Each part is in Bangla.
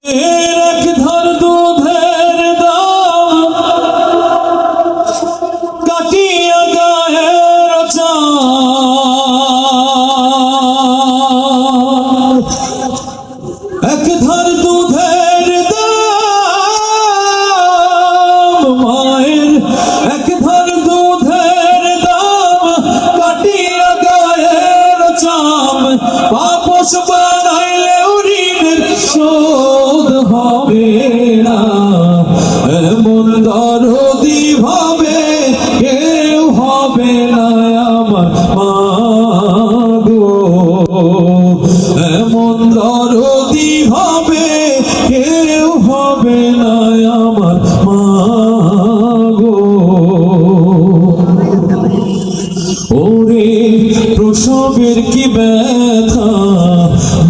এক ধার দুধের দাম কাটিয়া গায়ের চাল, এক ধার দুধের দাম মায়ের, এক ধার দুধের দাম কাটিয়া গায়ের চাম, পাপস বানাইলেও ঋণের শোধ হবে না। এমন দরদি ভাবে কেউ হবে না আমার মা গো, এমন দরদি ভাবে কেউ হবে না আমার মা গো। ওরে প্রসবের কি ব্যথা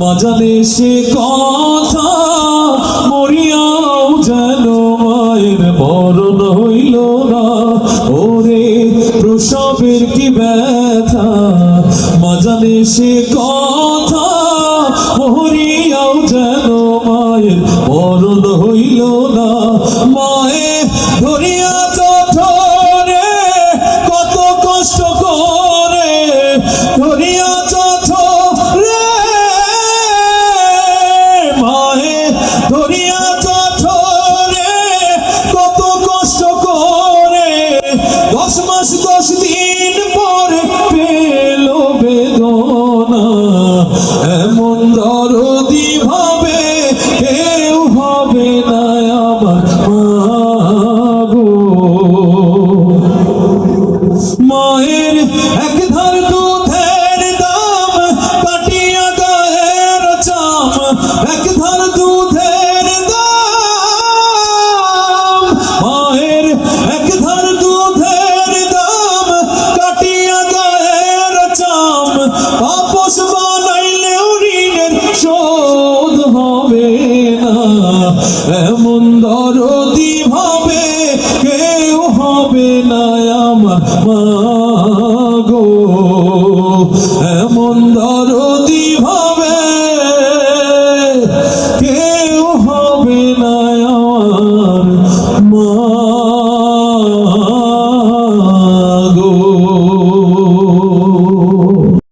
মা জানে সে কথা, মরিয়াও যেন মায়ের মরণ হইল না। ওরে প্রসবের কি ব্যথা মা জানে সে কথা, মরিয়াও যেন মায়ের মরণ হইল না। মায়ে ধরিয়া চঠরে কত কষ্ট করে, ধরিয়া চঠরে মায়ে, ধরিয়া চঠরে কত কষ্ট করে, 10 মাস 10 দিন পরে পেল বেদনা। এমন দরদি ভাবে কেউ হবে না আমার মা গো। মায়ের এক ধার দুধের দাম কাটিয়া গায়ের চাম, এক ধার দুধের দাম মায়ের, এক ধার দুধের দাম কাটিয়া গায়ের চাম, পাপস বানাইলেও ঋণের শোধ হবে না। এমন দরদি ভাবে কেউ হবে না আমার মা।